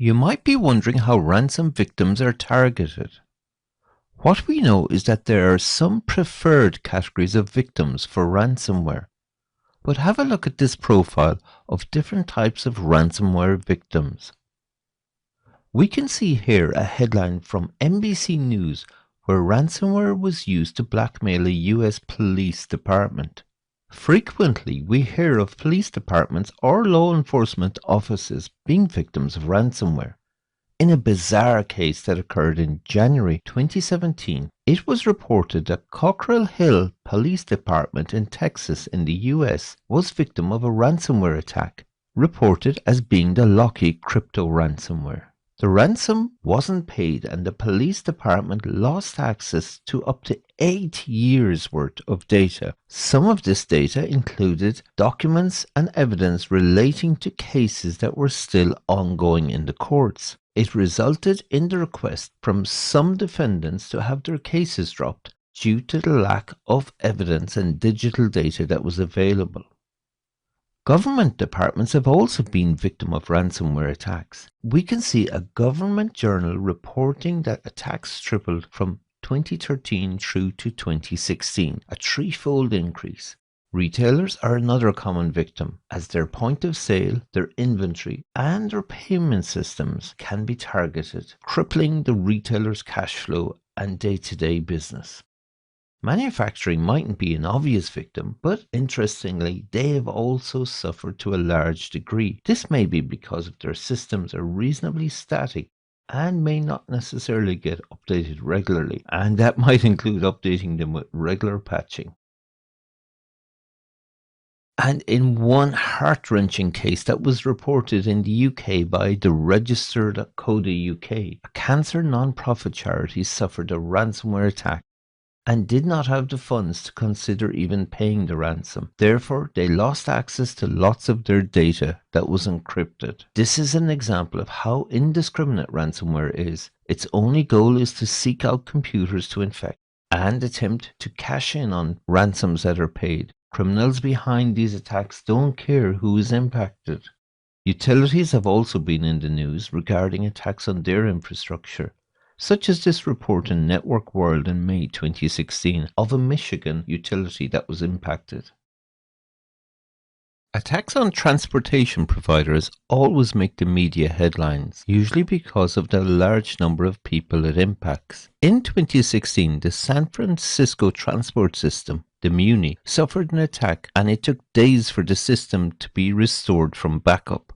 You might be wondering how ransom victims are targeted. What we know is that there are some preferred categories of victims for ransomware. But have a look at this profile of different types of ransomware victims. We can see here a headline from NBC News where ransomware was used to blackmail a US police department. Frequently, we hear of police departments or law enforcement offices being victims of ransomware. In a bizarre case that occurred in January 2017, it was reported that Cockrell Hill Police Department in Texas in the US was victim of a ransomware attack, reported as being the Locky crypto ransomware. The ransom wasn't paid and the police department lost access to up to 8 years' worth of data. Some of this data included documents and evidence relating to cases that were still ongoing in the courts. It resulted in the request from some defendants to have their cases dropped due to the lack of evidence and digital data that was available. Government departments have also been victim of ransomware attacks. We can see a government journal reporting that attacks tripled from 2013 through to 2016, a threefold increase. Retailers are another common victim, as their point of sale, their inventory, and their payment systems can be targeted, crippling the retailer's cash flow and day-to-day business. Manufacturing mightn't be an obvious victim, but interestingly, they have also suffered to a large degree. This may be because of their systems are reasonably static and may not necessarily get updated regularly, and that might include updating them with regular patching. And in one heart-wrenching case that was reported in the UK by the Register.co.uk, a cancer non-profit charity suffered a ransomware attack and did not have the funds to consider even paying the ransom. Therefore, they lost access to lots of their data that was encrypted. This is an example of how indiscriminate ransomware is. Its only goal is to seek out computers to infect and attempt to cash in on ransoms that are paid. Criminals behind these attacks don't care who is impacted. Utilities have also been in the news regarding attacks on their infrastructure, such as this report in Network World in May 2016 of a Michigan utility that was impacted. Attacks on transportation providers always make the media headlines, usually because of the large number of people it impacts. In 2016, the San Francisco transport system, the Muni, suffered an attack and it took days for the system to be restored from backup.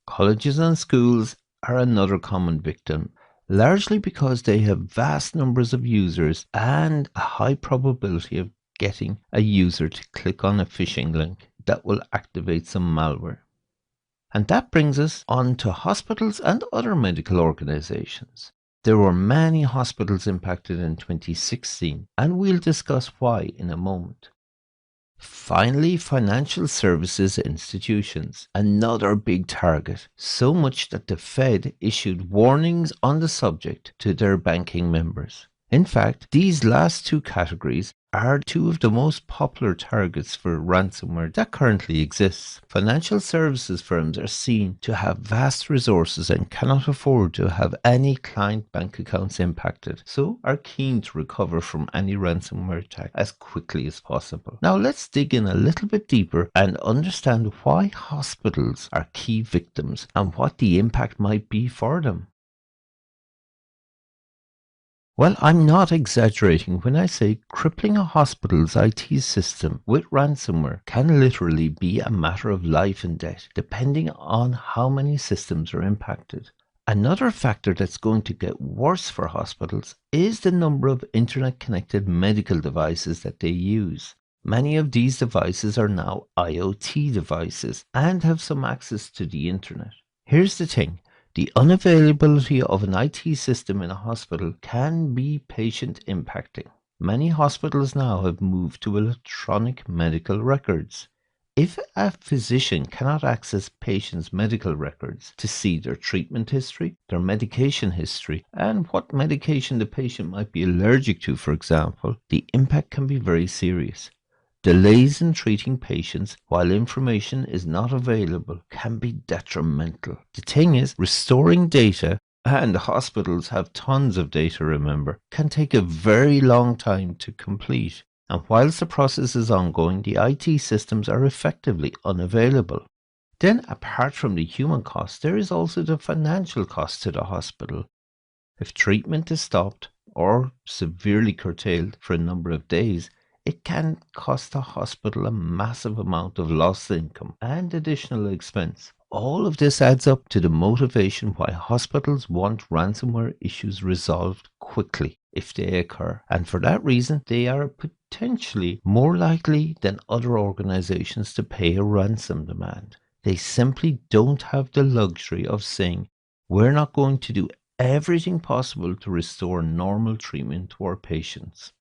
Colleges and schools are another common victim, largely because they have vast numbers of users and a high probability of getting a user to click on a phishing link that will activate some malware. And that brings us on to hospitals and other medical organizations. There were many hospitals impacted in 2016, and we'll discuss why in a moment. Finally, financial services institutions, another big target, so much that the Fed issued warnings on the subject to their banking members. In fact, these last two categories are two of the most popular targets for ransomware that currently exists. Financial services firms are seen to have vast resources and cannot afford to have any client bank accounts impacted, so are keen to recover from any ransomware attack as quickly as possible. Now let's dig in a little bit deeper and understand why hospitals are key victims and what the impact might be for them. Well, I'm not exaggerating when I say crippling a hospital's IT system with ransomware can literally be a matter of life and death, depending on how many systems are impacted. Another factor that's going to get worse for hospitals is the number of internet-connected medical devices that they use. Many of these devices are now IoT devices and have some access to the internet. Here's the thing. The unavailability of an IT system in a hospital can be patient impacting. Many hospitals now have moved to electronic medical records. If a physician cannot access patients' medical records to see their treatment history, their medication history, and what medication the patient might be allergic to, for example, the impact can be very serious. Delays in treating patients while information is not available can be detrimental. The thing is, restoring data, and hospitals have tons of data, remember, can take a very long time to complete. And whilst the process is ongoing, the IT systems are effectively unavailable. Then, apart from the human cost, there is also the financial cost to the hospital. If treatment is stopped or severely curtailed for a number of days, it can cost the hospital a massive amount of lost income and additional expense. All of this adds up to the motivation why hospitals want ransomware issues resolved quickly if they occur. And for that reason, they are potentially more likely than other organizations to pay a ransom demand. They simply don't have the luxury of saying, we're not going to do everything possible to restore normal treatment to our patients.